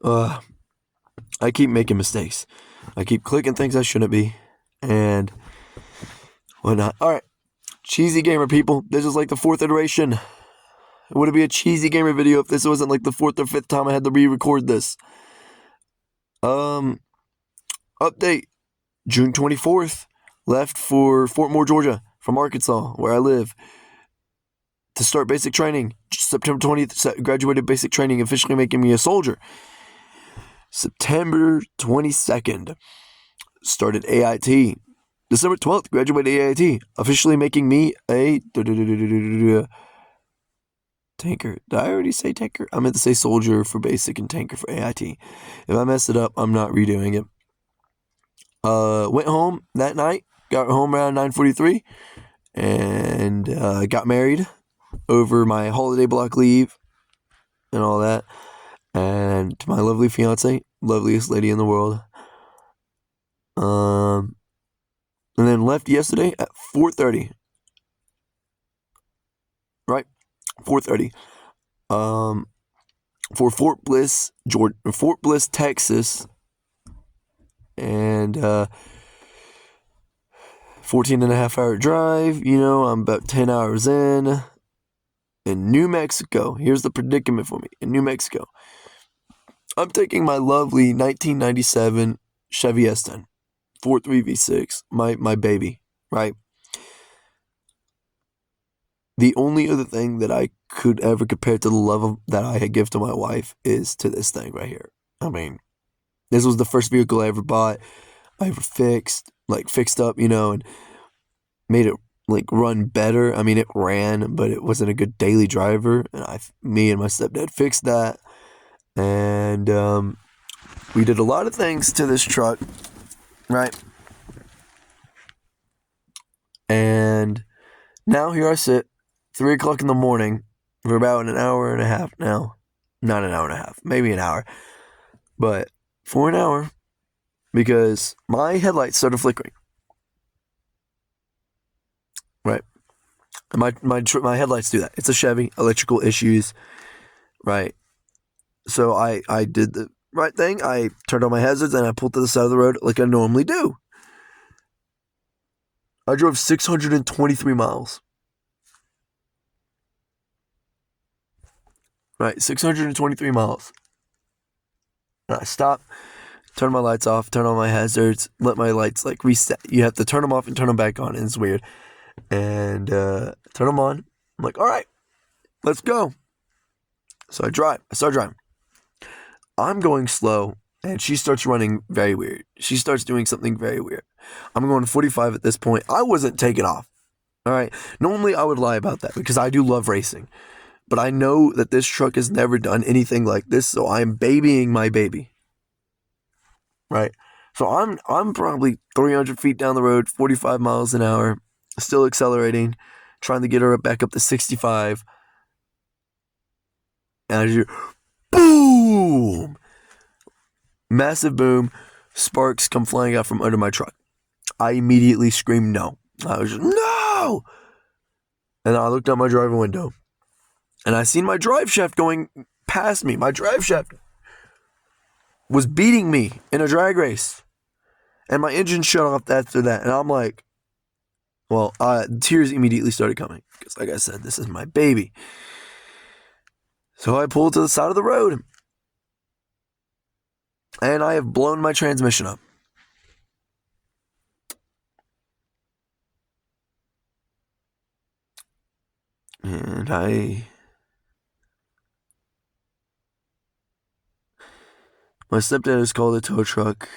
Uh, I keep making mistakes. I keep clicking things I shouldn't be, and whatnot. All right, cheesy gamer people. This is like the fourth iteration. Would it be a cheesy gamer video if this wasn't like the fourth or fifth time I had to re-record this? Um, Update. June 24th. Left for Fort Moore, Georgia, from Arkansas, where I live, to start basic training. September 20th, graduated basic training, officially making me a soldier. September 22nd, started AIT. December 12th, graduated AIT, officially making me a tanker. Did I already say tanker? I meant to say soldier for basic and tanker for AIT. If I messed it up, I'm not redoing it. Went home that night. Got home around 9:43, and got married over my holiday block leave and all that. And to my lovely fiance, loveliest lady in the world. And then left yesterday at 4:30. Right, 4:30. For Fort Bliss, Georgia, Fort Bliss, Texas, and 14 and a half hour drive. I'm about 10 hours in New Mexico. Here's the predicament for me. In New Mexico, I'm taking my lovely 1997 Chevy S10 4.3 V6, my baby, right? The only other thing that I could ever compare to the love that I give to my wife is to this thing right here. I mean, this was the first vehicle I ever bought, I ever fixed up, and made it run better. I mean, it ran, but it wasn't a good daily driver. And me and my stepdad fixed that. And we did a lot of things to this truck, right? And now here I sit, 3 o'clock in the morning, for about an hour and a half now. Not an hour and a half, maybe an hour. But for an hour, because my headlights started flickering. Right. My headlights do that. It's a Chevy, electrical issues, right? So I did the right thing. I turned on my hazards and I pulled to the side of the road like I normally do. I drove 623 miles. Right, 623 miles. And I stopped, turn my lights off, turn on my hazards, let my lights reset. You have to turn them off and turn them back on, and it's weird. And turn them on. I'm like, all right, let's go. So I start driving. I'm going slow, and she starts running very weird. She starts doing something very weird. I'm going 45 at this point. I wasn't taking off. All right. Normally, I would lie about that because I do love racing. But I know that this truck has never done anything like this, so I am babying my baby. Right? So I'm probably 300 feet down the road, 45 miles an hour, still accelerating, trying to get her back up to 65. And I hear, boom! Massive boom. Sparks come flying out from under my truck. I immediately screamed no. I was just, no! And I looked out my driver window. And I seen my drive shaft going past me. My drive shaft was beating me in a drag race. And my engine shut off after that. And I'm like, well, tears immediately started coming. Because like I said, this is my baby. So I pulled to the side of the road. And I have blown my transmission up. And my stepdad has called a tow truck.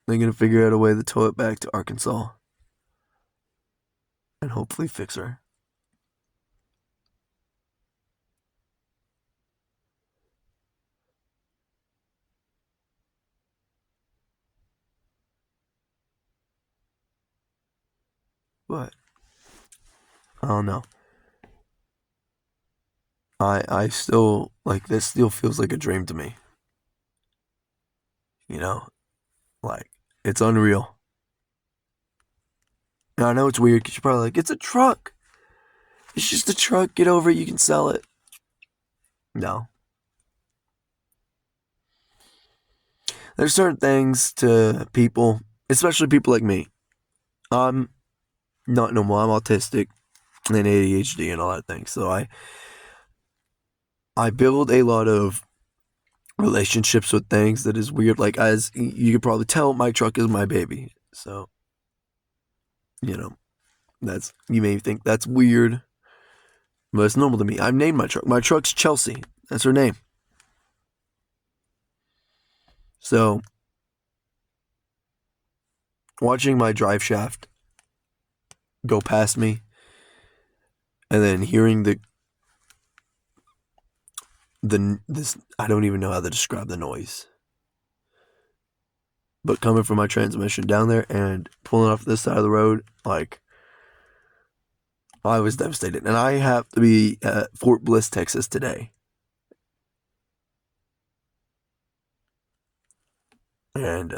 They're going to figure out a way to tow it back to Arkansas. And hopefully fix her. But I don't know. I still, this still feels like a dream to me. It's unreal. And I know it's weird because you're probably like, it's a truck. It's just a truck. Get over it. You can sell it. No. there's certain things to people, especially people like me. I'm not normal. I'm autistic and ADHD and a lot of things. So I build a lot of relationships with things that is weird. Like, as you could probably tell, my truck is my baby. So, you know, you may think that's weird, but it's normal to me. I've named my truck. My truck's Chelsea. That's her name. So, watching my drive shaft go past me and then hearing this, I don't even know how to describe the noise, but coming from my transmission down there and pulling off this side of the road, like, I was devastated. And I have to be at Fort Bliss, Texas today. And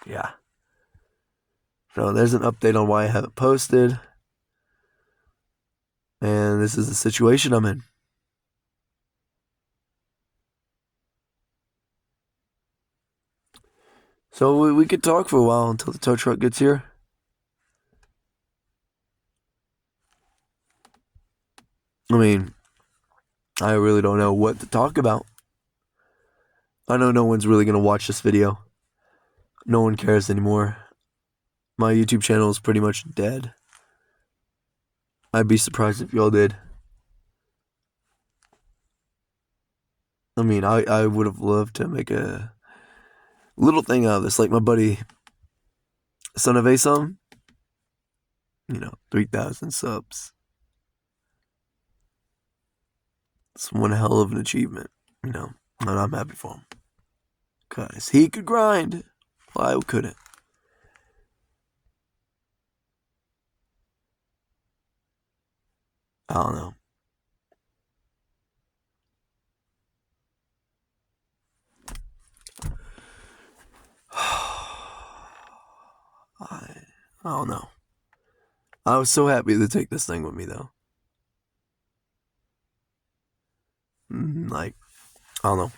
yeah. So there's an update on why I haven't posted. And this is the situation I'm in. So we could talk for a while until the tow truck gets here. I mean, I really don't know what to talk about. I know no one's really going to watch this video. No one cares anymore. My YouTube channel is pretty much dead. I'd be surprised if y'all did. I mean, I would have loved to make a little thing out of this. Like my buddy, Son of Asom, 3,000 subs. It's one hell of an achievement, and I'm happy for him. Because he could grind. Well, I couldn't. I don't know. I don't know. I was so happy to take this thing with me, though. Like, I don't know.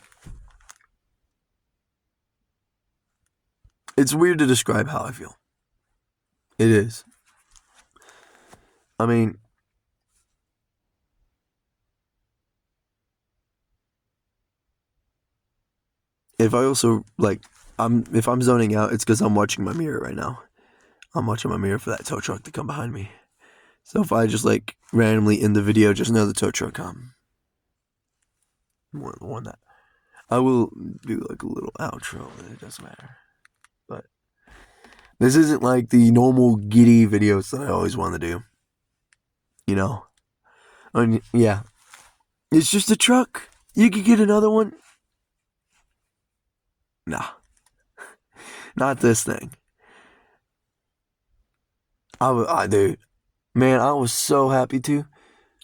It's weird to describe how I feel. It is. I mean, if I also, like, if I'm zoning out, it's because I'm watching my mirror right now. I'm watching my mirror for that tow truck to come behind me. So if I just, like, randomly in the video, just know the tow truck come. One that I will do, like, a little outro. It doesn't matter. But this isn't like the normal giddy videos that I always want to do. I mean, yeah. It's just a truck. You could get another one. Nah, not this thing. Dude, man, I was so happy too.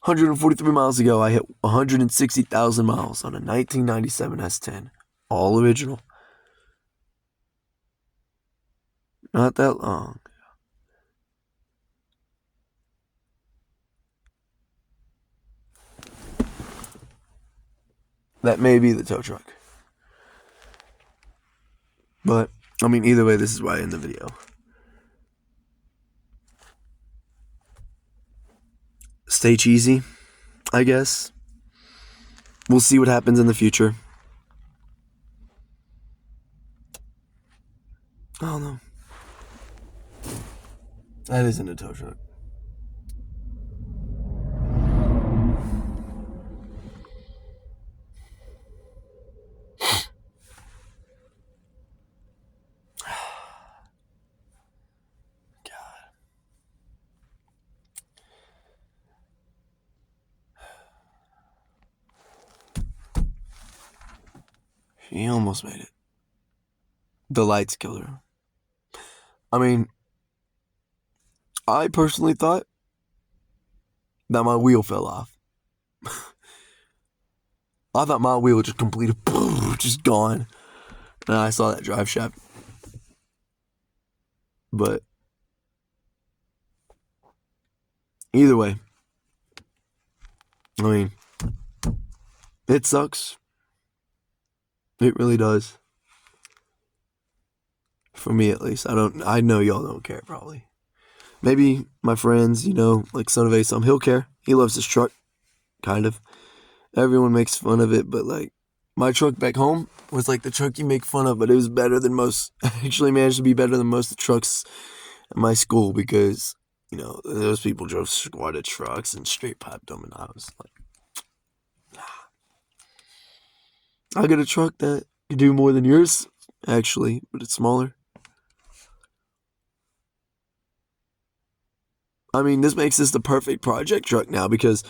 143 miles ago, I hit 160,000 miles on a 1997 S10. All original. Not that long. That may be the tow truck. But, I mean, either way, this is why I end the video. Stay cheesy, I guess. We'll see what happens in the future. I don't know. That isn't a tow truck. He almost made it. The lights killed her. I mean, I personally thought that my wheel fell off. I thought my wheel just completed, just gone. And I saw that drive shaft. But either way, I mean, it sucks. It really does. For me, at least. I know y'all don't care, probably. Maybe my friends, like Son of A, he'll care. He loves his truck, kind of. Everyone makes fun of it, but like, my truck back home was like the truck you make fun of, but it was better than most. I actually managed to be better than most of the trucks at my school because, those people drove squatted trucks and straight piped them, and I was like, I got a truck that can do more than yours, actually, but it's smaller. I mean, this makes this the perfect project truck now because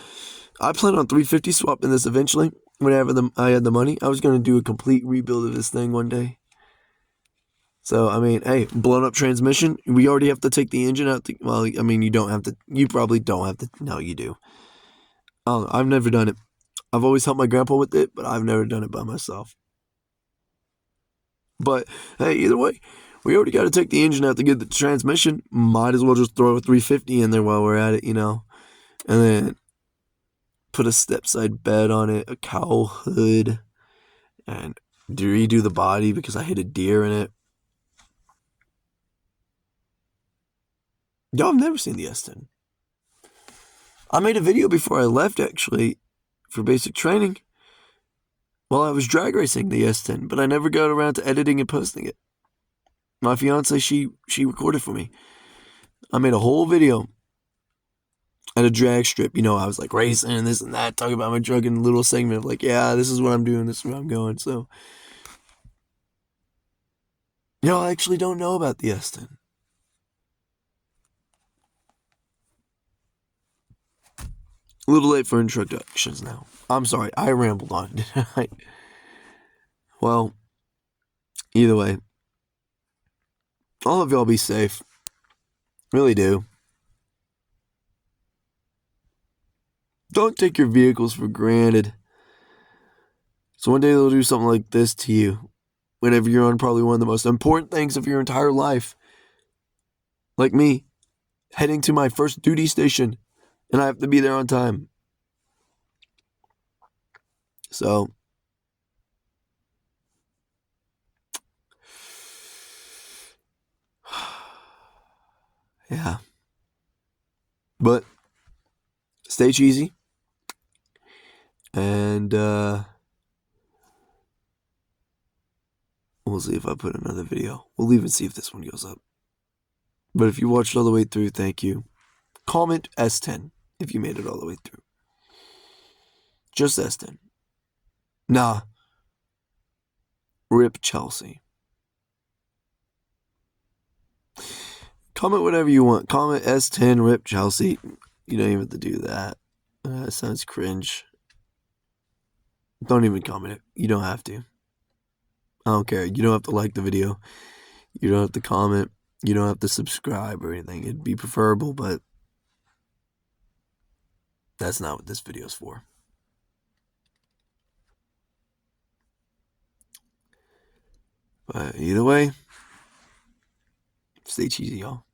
I plan on 350 swapping this eventually. Whenever I had the money, I was going to do a complete rebuild of this thing one day. So, I mean, hey, blown up transmission. We already have to take the engine out. Well, I mean, you don't have to. You probably don't have to. No, you do. I've never done it. I've always helped my grandpa with it, but I've never done it by myself. But hey, either way, we already got to take the engine out to get the transmission. Might as well just throw a 350 in there while we're at it, and then put a step-side bed on it, a cowl hood, and redo the body because I hit a deer in it. Y'all have never seen the S10. I made a video before I left, actually, for basic training while I was drag racing the S10, but I never got around to editing and posting it. My fiance, she recorded for me. I made a whole video at a drag strip. I was like racing and this and that, talking about my drug in a little segment of like, yeah, this is what I'm doing, this is where I'm going. So, y'all actually don't know about the S10. A little late for introductions now. I'm sorry, I rambled on, didn't I? Well, either way, all of y'all be safe. Really do. Don't take your vehicles for granted. So one day they'll do something like this to you whenever you're on probably one of the most important things of your entire life. Like me, heading to my first duty station, and I have to be there on time. So, yeah. But stay cheesy. And we'll see if I put another video. We'll even see if this one goes up. But if you watched all the way through, thank you. Comment S10 if you made it all the way through. Just S10. Nah. Rip Chelsea. Comment whatever you want. Comment S10 Rip Chelsea. You don't even have to do that. That sounds cringe. Don't even comment it. You don't have to. I don't care. You don't have to like the video. You don't have to comment. You don't have to subscribe or anything. It'd be preferable, but that's not what this video's for. But either way, stay cheesy, y'all.